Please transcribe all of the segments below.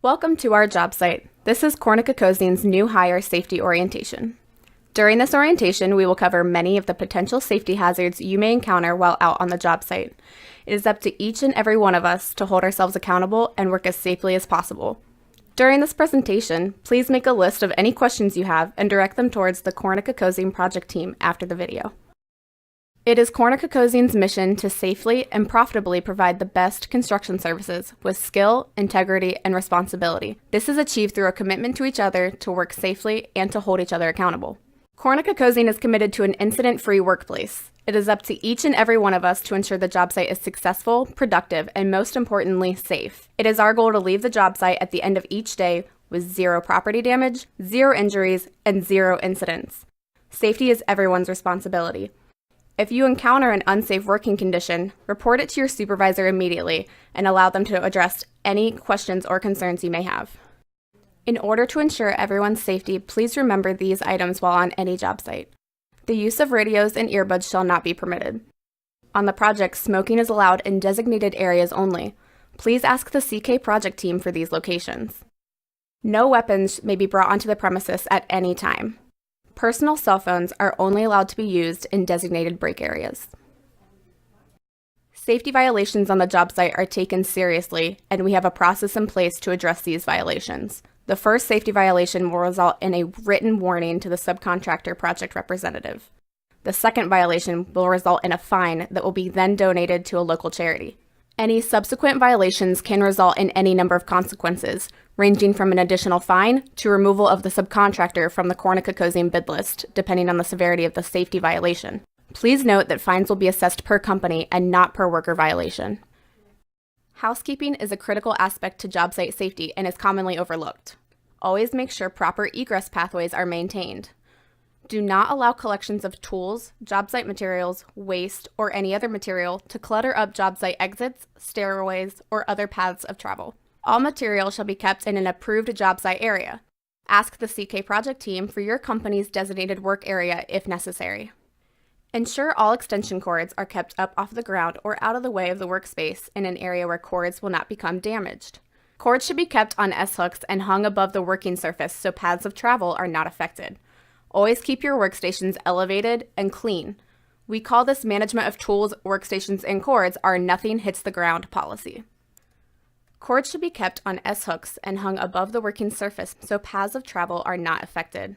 Welcome to our job site. This is Corna Kokosing's new hire safety orientation. During this orientation, we will cover many of the potential safety hazards you may encounter while out on the job site. It is up to each and every one of us to hold ourselves accountable and work as safely as possible. During this presentation, please make a list of any questions you have and direct them towards the Corna Kokosing project team after the video. It is Corna Kokosing's mission to safely and profitably provide the best construction services with skill, integrity, and responsibility. This is achieved through a commitment to each other to work safely and to hold each other accountable. Corna Kokosing is committed to an incident-free workplace. It is up to each and every one of us to ensure the job site is successful, productive, and most importantly, safe. It is our goal to leave the job site at the end of each day with 0 property damage, 0 injuries, and 0 incidents. Safety is everyone's responsibility. If you encounter an unsafe working condition, report it to your supervisor immediately and allow them to address any questions or concerns you may have. In order to ensure everyone's safety, please remember these items while on any job site. The use of radios and earbuds shall not be permitted. On the project, smoking is allowed in designated areas only. Please ask the CK project team for these locations. No weapons may be brought onto the premises at any time. Personal cell phones are only allowed to be used in designated break areas. Safety violations on the job site are taken seriously, and we have a process in place to address these violations. The first safety violation will result in a written warning to the subcontractor project representative. The second violation will result in a fine that will be then donated to a local charity. Any subsequent violations can result in any number of consequences, ranging from an additional fine to removal of the subcontractor from the Corna Kokosing bid list, depending on the severity of the safety violation. Please note that fines will be assessed per company and not per worker violation. Housekeeping is a critical aspect to job site safety and is commonly overlooked. Always make sure proper egress pathways are maintained. Do not allow collections of tools, job site materials, waste, or any other material to clutter up job site exits, stairways, or other paths of travel. All material shall be kept in an approved job site area. Ask the CK project team for your company's designated work area if necessary. Ensure all extension cords are kept up off the ground or out of the way of the workspace in an area where cords will not become damaged. Cords should be kept on S-hooks and hung above the working surface so paths of travel are not affected. Always keep your workstations elevated and clean. We call this management of tools, workstations, and cords our nothing hits the ground policy. Cords should be kept on S-hooks and hung above the working surface so paths of travel are not affected.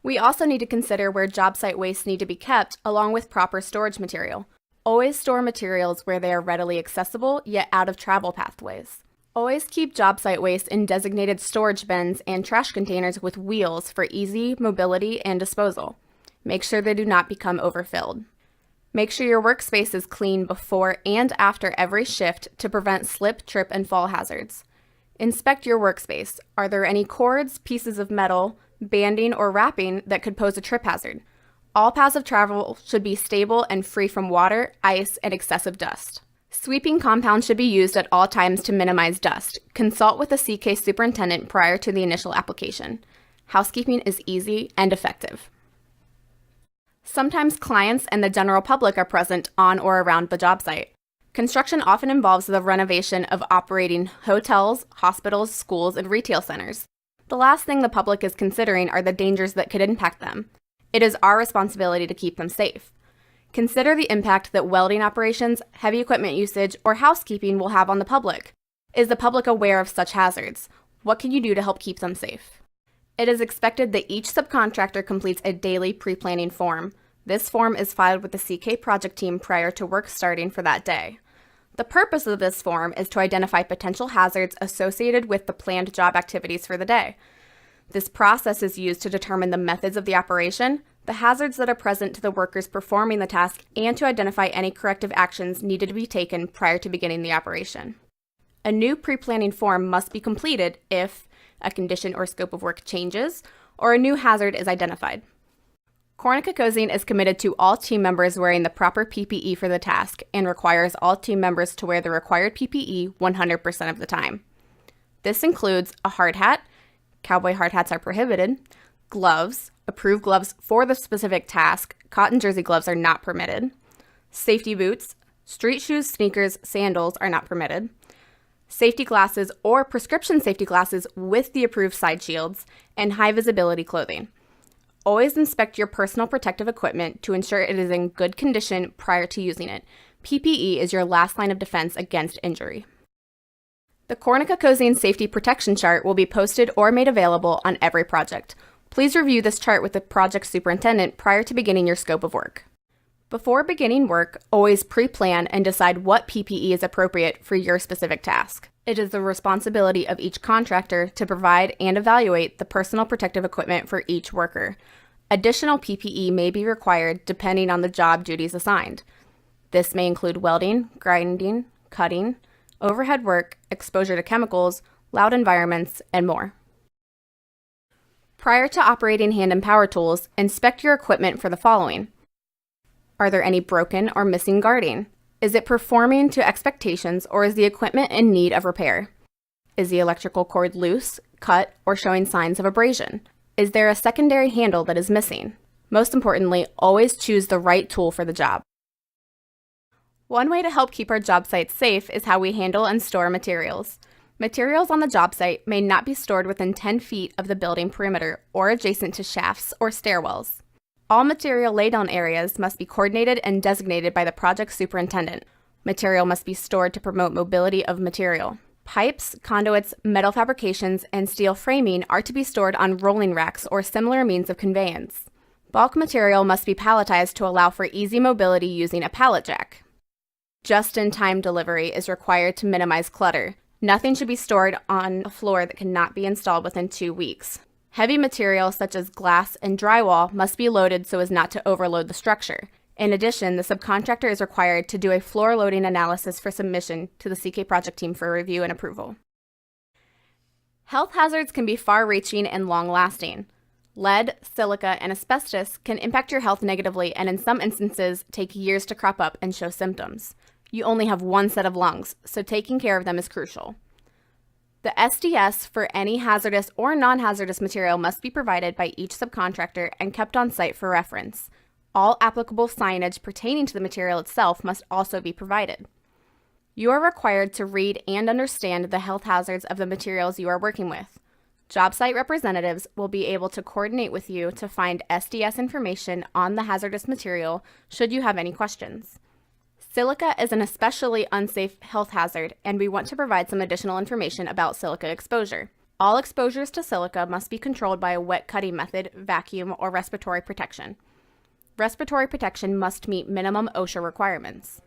We also need to consider where job site wastes need to be kept along with proper storage material. Always store materials where they are readily accessible yet out of travel pathways. Always keep job site waste in designated storage bins and trash containers with wheels for easy mobility and disposal. Make sure they do not become overfilled. Make sure your workspace is clean before and after every shift to prevent slip, trip, and fall hazards. Inspect your workspace. Are there any cords, pieces of metal, banding, or wrapping that could pose a trip hazard? All paths of travel should be stable and free from water, ice, and excessive dust. Sweeping compound should be used at all times to minimize dust. Consult with the CK superintendent prior to the initial application. Housekeeping is easy and effective. Sometimes clients and the general public are present on or around the job site. Construction often involves the renovation of operating hotels, hospitals, schools, and retail centers. The last thing the public is considering are the dangers that could impact them. It is our responsibility to keep them safe. Consider the impact that welding operations, heavy equipment usage, or housekeeping will have on the public. Is the public aware of such hazards? What can you do to help keep them safe? It is expected that each subcontractor completes a daily pre-planning form. This form is filed with the CK project team prior to work starting for that day. The purpose of this form is to identify potential hazards associated with the planned job activities for the day. This process is used to determine the methods of the operation, the hazards that are present to the workers performing the task, and to identify any corrective actions needed to be taken prior to beginning the operation. A new pre-planning form must be completed if a condition or scope of work changes or a new hazard is identified. Corna Kokosing is committed to all team members wearing the proper PPE for the task and requires all team members to wear the required PPE 100% of the time. This includes a hard hat, cowboy hard hats are prohibited, gloves, approved gloves for the specific task, cotton jersey gloves are not permitted, safety boots, street shoes, sneakers, sandals are not permitted, safety glasses or prescription safety glasses with the approved side shields, and high visibility clothing. Always inspect your personal protective equipment to ensure it is in good condition prior to using it. PPE is your last line of defense against injury. The Corna Kokosing Safety Protection Chart will be posted or made available on every project. Please review this chart with the project superintendent prior to beginning your scope of work. Before beginning work, always pre-plan and decide what PPE is appropriate for your specific task. It is the responsibility of each contractor to provide and evaluate the personal protective equipment for each worker. Additional PPE may be required depending on the job duties assigned. This may include welding, grinding, cutting, overhead work, exposure to chemicals, loud environments, and more. Prior to operating hand and power tools, inspect your equipment for the following. Are there any broken or missing guarding? Is it performing to expectations, or is the equipment in need of repair? Is the electrical cord loose, cut, or showing signs of abrasion? Is there a secondary handle that is missing? Most importantly, always choose the right tool for the job. One way to help keep our job sites safe is how we handle and store materials. Materials on the job site may not be stored within 10 feet of the building perimeter or adjacent to shafts or stairwells. All material laydown areas must be coordinated and designated by the project superintendent. Material must be stored to promote mobility of material. Pipes, conduits, metal fabrications, and steel framing are to be stored on rolling racks or similar means of conveyance. Bulk material must be palletized to allow for easy mobility using a pallet jack. Just-in-time delivery is required to minimize clutter. Nothing should be stored on a floor that cannot be installed within 2 weeks. Heavy material such as glass and drywall must be loaded so as not to overload the structure. In addition, the subcontractor is required to do a floor loading analysis for submission to the CK project team for review and approval. Health hazards can be far-reaching and long-lasting. Lead, silica, and asbestos can impact your health negatively and in some instances take years to crop up and show symptoms. You only have one set of lungs, so taking care of them is crucial. The SDS for any hazardous or non-hazardous material must be provided by each subcontractor and kept on site for reference. All applicable signage pertaining to the material itself must also be provided. You are required to read and understand the health hazards of the materials you are working with. Job site representatives will be able to coordinate with you to find SDS information on the hazardous material should you have any questions. Silica is an especially unsafe health hazard, and we want to provide some additional information about silica exposure. All exposures to silica must be controlled by a wet cutting method, vacuum, or respiratory protection. Respiratory protection must meet minimum OSHA requirements.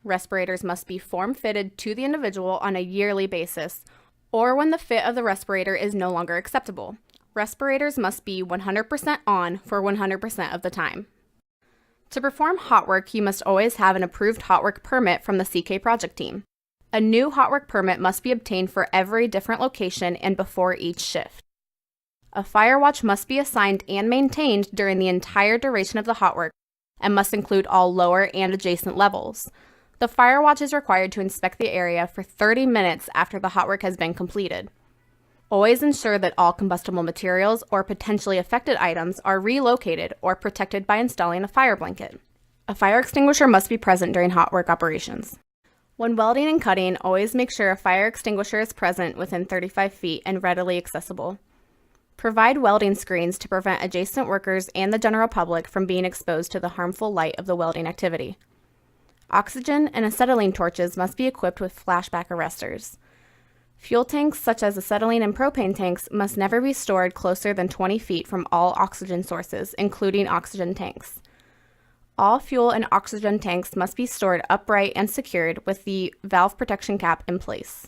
Respirators must be form-fitted to the individual on a yearly basis, or when the fit of the respirator is no longer acceptable. Respirators must be 100% on for 100% of the time. To perform hot work, you must always have an approved hot work permit from the CK project team. A new hot work permit must be obtained for every different location and before each shift. A fire watch must be assigned and maintained during the entire duration of the hot work and must include all lower and adjacent levels. The fire watch is required to inspect the area for 30 minutes after the hot work has been completed. Always ensure that all combustible materials or potentially affected items are relocated or protected by installing a fire blanket. A fire extinguisher must be present during hot work operations. When welding and cutting, always make sure a fire extinguisher is present within 35 feet and readily accessible. Provide welding screens to prevent adjacent workers and the general public from being exposed to the harmful light of the welding activity. Oxygen and acetylene torches must be equipped with flashback arresters. Fuel tanks such as acetylene and propane tanks must never be stored closer than 20 feet from all oxygen sources, including oxygen tanks. All fuel and oxygen tanks must be stored upright and secured with the valve protection cap in place.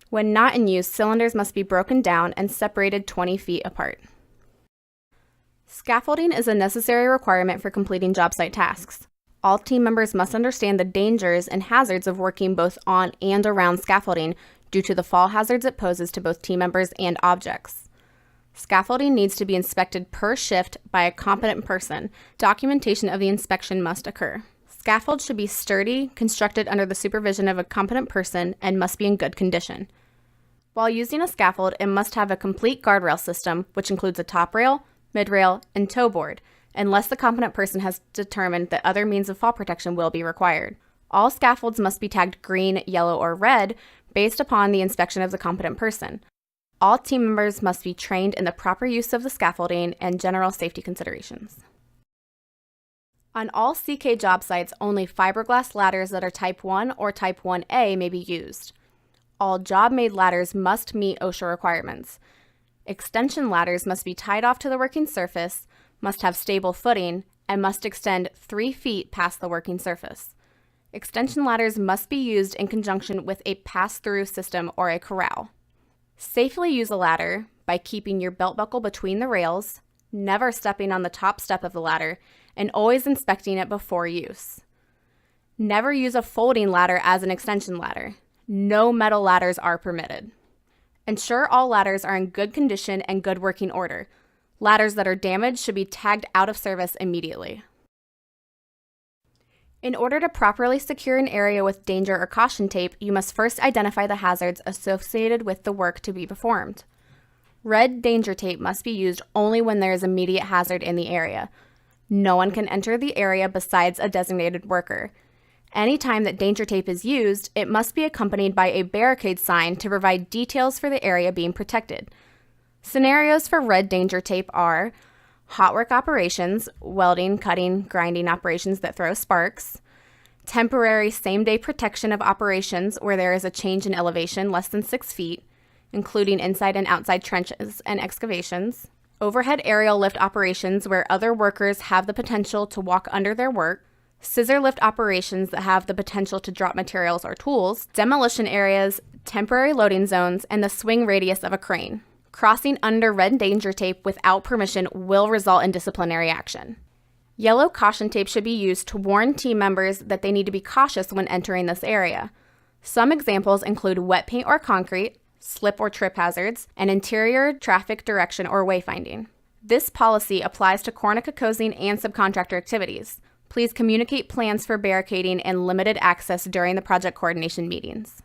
When not in use, cylinders must be broken down and separated 20 feet apart. Scaffolding is a necessary requirement for completing job site tasks. All team members must understand the dangers and hazards of working both on and around scaffolding due to the fall hazards it poses to both team members and objects. Scaffolding needs to be inspected per shift by a competent person. Documentation of the inspection must occur. Scaffolds should be sturdy, constructed under the supervision of a competent person, and must be in good condition. While using a scaffold, it must have a complete guardrail system, which includes a top rail, mid rail, and toe board, unless the competent person has determined that other means of fall protection will be required. All scaffolds must be tagged green, yellow, or red based upon the inspection of the competent person. All team members must be trained in the proper use of the scaffolding and general safety considerations. On all CK job sites, only fiberglass ladders that are Type 1 or Type 1A may be used. All job-made ladders must meet OSHA requirements. Extension ladders must be tied off to the working surface, must have stable footing, and must extend 3 feet past the working surface. Extension ladders must be used in conjunction with a pass-through system or a corral. Safely use a ladder by keeping your belt buckle between the rails, never stepping on the top step of the ladder, and always inspecting it before use. Never use a folding ladder as an extension ladder. No metal ladders are permitted. Ensure all ladders are in good condition and good working order. Ladders that are damaged should be tagged out of service immediately. In order to properly secure an area with danger or caution tape, you must first identify the hazards associated with the work to be performed. Red danger tape must be used only when there is immediate hazard in the area. No one can enter the area besides a designated worker. Anytime that danger tape is used, it must be accompanied by a barricade sign to provide details for the area being protected. Scenarios for red danger tape are hot work operations, welding, cutting, grinding operations that throw sparks, temporary same-day protection of operations where there is a change in elevation less than 6 feet, including inside and outside trenches and excavations, overhead aerial lift operations where other workers have the potential to walk under their work, scissor lift operations that have the potential to drop materials or tools, demolition areas, temporary loading zones, and the swing radius of a crane. Crossing under red danger tape without permission will result in disciplinary action. Yellow caution tape should be used to warn team members that they need to be cautious when entering this area. Some examples include wet paint or concrete, slip or trip hazards, and interior traffic direction or wayfinding. This policy applies to Corna Kokosing and subcontractor activities. Please communicate plans for barricading and limited access during the project coordination meetings.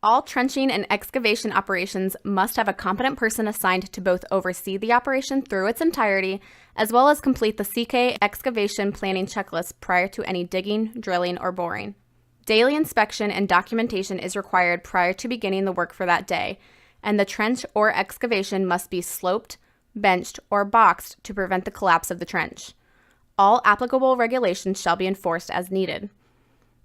All trenching and excavation operations must have a competent person assigned to both oversee the operation through its entirety, as well as complete the CK excavation planning checklist prior to any digging, drilling, or boring. Daily inspection and documentation is required prior to beginning the work for that day, and the trench or excavation must be sloped, benched, or boxed to prevent the collapse of the trench. All applicable regulations shall be enforced as needed.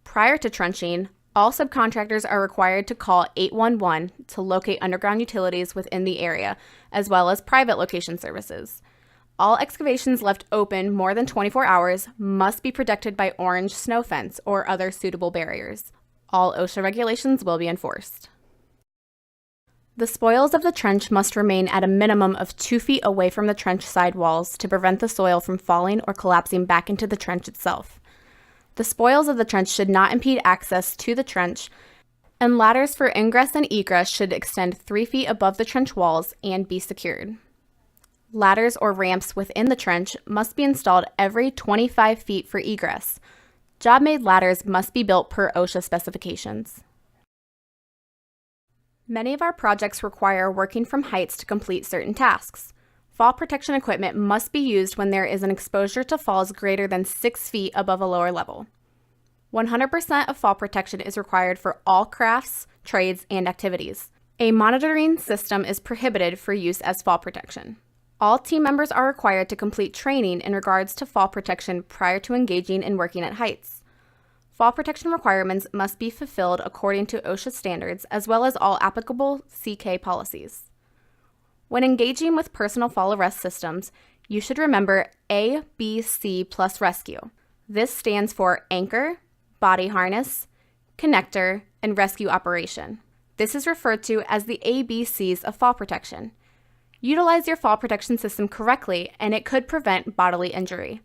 Prior to trenching, all subcontractors are required to call 811 to locate underground utilities within the area, as well as private location services. All excavations left open more than 24 hours must be protected by orange snow fence or other suitable barriers. All OSHA regulations will be enforced. The spoils of the trench must remain at a minimum of 2 feet away from the trench side walls to prevent the soil from falling or collapsing back into the trench itself. The spoils of the trench should not impede access to the trench, and ladders for ingress and egress should extend 3 feet above the trench walls and be secured. Ladders or ramps within the trench must be installed every 25 feet for egress. Job-made ladders must be built per OSHA specifications. Many of our projects require working from heights to complete certain tasks. Fall protection equipment must be used when there is an exposure to falls greater than 6 feet above a lower level. 100% of fall protection is required for all crafts, trades, and activities. A monitoring system is prohibited for use as fall protection. All team members are required to complete training in regards to fall protection prior to engaging in working at heights. Fall protection requirements must be fulfilled according to OSHA standards as well as all applicable CK policies. When engaging with personal fall arrest systems, you should remember ABC plus rescue. This stands for anchor, body harness, connector, and rescue operation. This is referred to as the ABCs of fall protection. Utilize your fall protection system correctly and it could prevent bodily injury.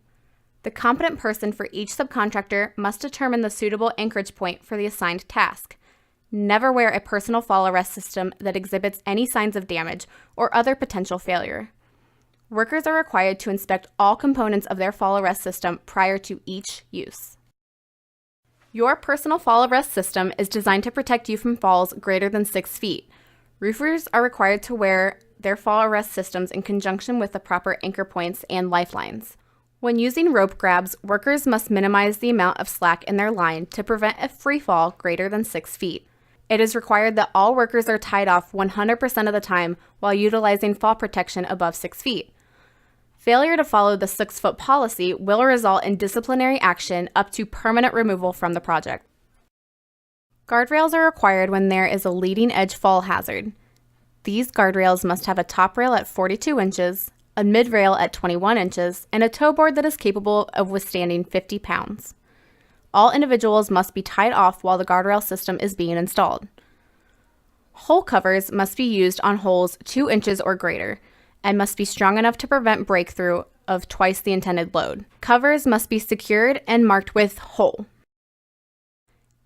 The competent person for each subcontractor must determine the suitable anchorage point for the assigned task. Never wear a personal fall arrest system that exhibits any signs of damage or other potential failure. Workers are required to inspect all components of their fall arrest system prior to each use. Your personal fall arrest system is designed to protect you from falls greater than 6 feet. Roofers are required to wear their fall arrest systems in conjunction with the proper anchor points and lifelines. When using rope grabs, workers must minimize the amount of slack in their line to prevent a free fall greater than 6 feet. It is required that all workers are tied off 100% of the time while utilizing fall protection above 6 feet. Failure to follow the 6-foot policy will result in disciplinary action up to permanent removal from the project. Guardrails are required when there is a leading edge fall hazard. These guardrails must have a top rail at 42 inches, a mid rail at 21 inches, and a toe board that is capable of withstanding 50 pounds. All individuals must be tied off while the guardrail system is being installed. Hole covers must be used on holes 2 inches or greater and must be strong enough to prevent breakthrough of twice the intended load. Covers must be secured and marked with hole.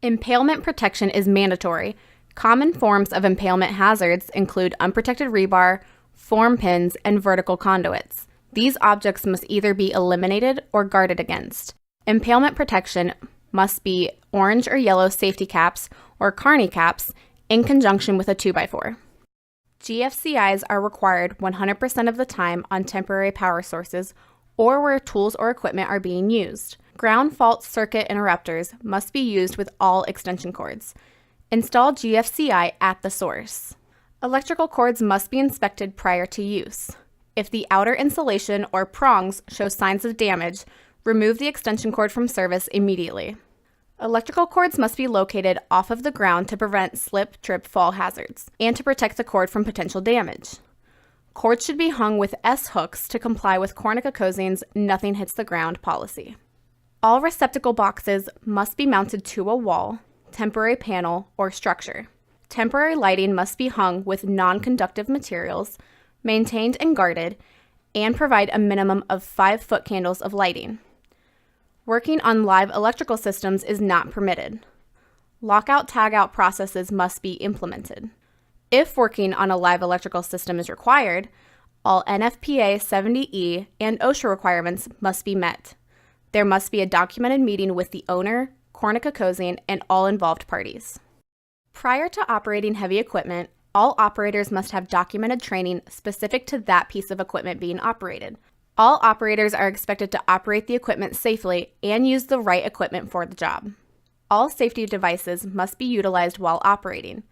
Impalement protection is mandatory. Common forms of impalement hazards include unprotected rebar, form pins, and vertical conduits. These objects must either be eliminated or guarded against. Impalement protection must be orange or yellow safety caps or carny caps in conjunction with a 2x4. GFCIs are required 100% of the time on temporary power sources or where tools or equipment are being used. Ground fault circuit interrupters must be used with all extension cords. Install GFCI at the source. Electrical cords must be inspected prior to use. If the outer insulation or prongs show signs of damage, remove the extension cord from service immediately. Electrical cords must be located off of the ground to prevent slip, trip, fall hazards, and to protect the cord from potential damage. Cords should be hung with S-hooks to comply with Corna Kokosing's "nothing hits the ground" policy. All receptacle boxes must be mounted to a wall, temporary panel, or structure. Temporary lighting must be hung with non-conductive materials, maintained and guarded, and provide a minimum of 5-foot candles of lighting. Working on live electrical systems is not permitted. Lockout-tagout processes must be implemented. If working on a live electrical system is required, all NFPA 70E and OSHA requirements must be met. There must be a documented meeting with the owner, Corna Kokosing, and all involved parties. Prior to operating heavy equipment, all operators must have documented training specific to that piece of equipment being operated. All operators are expected to operate the equipment safely and use the right equipment for the job. All safety devices must be utilized while operating.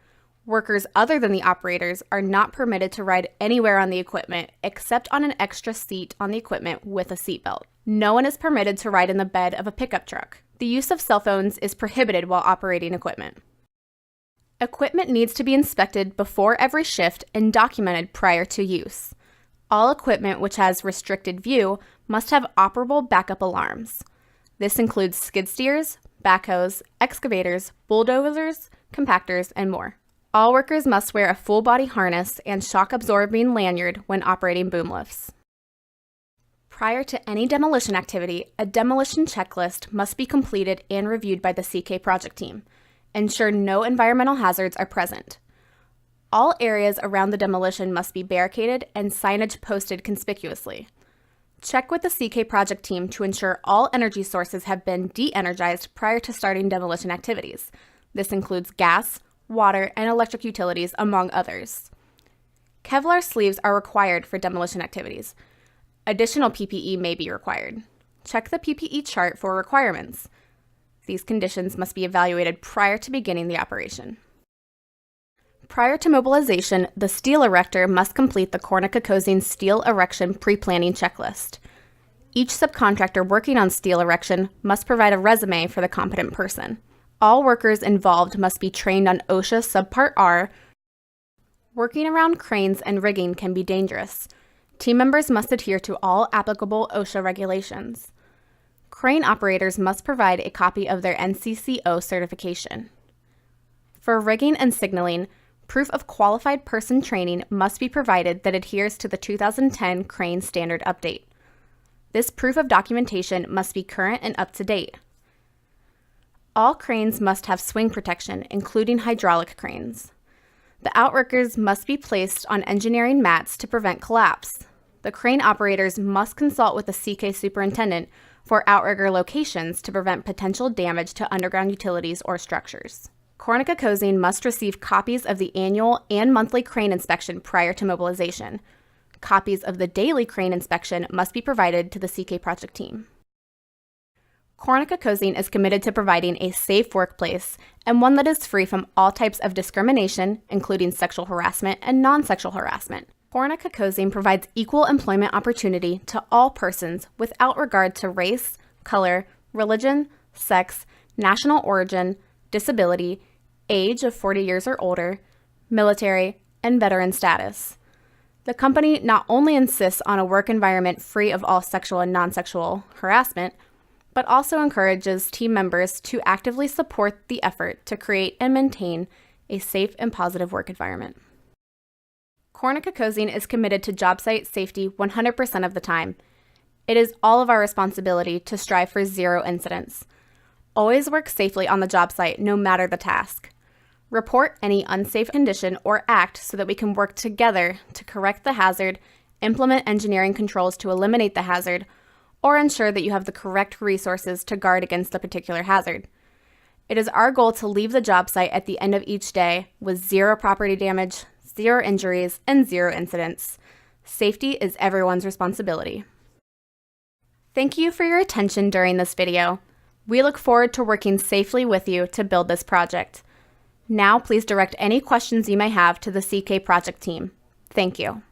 Workers other than the operators are not permitted to ride anywhere on the equipment except on an extra seat on the equipment with a seatbelt. No one is permitted to ride in the bed of a pickup truck. The use of cell phones is prohibited while operating equipment. Equipment needs to be inspected before every shift and documented prior to use. All equipment which has restricted view must have operable backup alarms. This includes skid steers, backhoes, excavators, bulldozers, compactors, and more. All workers must wear a full body harness and shock-absorbing lanyard when operating boom lifts. Prior to any demolition activity, a demolition checklist must be completed and reviewed by the CK project team. Ensure no environmental hazards are present. All areas around the demolition must be barricaded and signage posted conspicuously. Check with the CK project team to ensure all energy sources have been de-energized prior to starting demolition activities. This includes gas, water, and electric utilities, among others. Kevlar sleeves are required for demolition activities. Additional PPE may be required. Check the PPE chart for requirements. These conditions must be evaluated prior to beginning the operation. Prior to mobilization, the steel erector must complete the Corna Kokosing steel erection pre-planning checklist. Each subcontractor working on steel erection must provide a resume for the competent person. All workers involved must be trained on OSHA Subpart R. Working around cranes and rigging can be dangerous. Team members must adhere to all applicable OSHA regulations. Crane operators must provide a copy of their NCCO certification. For rigging and signaling, proof of qualified person training must be provided that adheres to the 2010 Crane Standard Update. This proof of documentation must be current and up to date. All cranes must have swing protection, including hydraulic cranes. The outriggers must be placed on engineering mats to prevent collapse. The crane operators must consult with the CK superintendent for outrigger locations to prevent potential damage to underground utilities or structures. Corna Kokosing must receive copies of the annual and monthly crane inspection prior to mobilization. Copies of the daily crane inspection must be provided to the CK project team. Corna Kokosing is committed to providing a safe workplace and one that is free from all types of discrimination, including sexual harassment and non-sexual harassment. Corna Kokosing provides equal employment opportunity to all persons without regard to race, color, religion, sex, national origin, disability, age of 40 years or older, military, and veteran status. The company not only insists on a work environment free of all sexual and non-sexual harassment, but also encourages team members to actively support the effort to create and maintain a safe and positive work environment. Corna Kokosing is committed to job site safety 100% of the time. It is all of our responsibility to strive for zero incidents. Always work safely on the job site, no matter the task. Report any unsafe condition or act so that we can work together to correct the hazard, implement engineering controls to eliminate the hazard, or ensure that you have the correct resources to guard against the particular hazard. It is our goal to leave the job site at the end of each day with zero property damage, zero injuries, and zero incidents. Safety is everyone's responsibility. Thank you for your attention during this video. We look forward to working safely with you to build this project. Now, please direct any questions you may have to the CK project team. Thank you.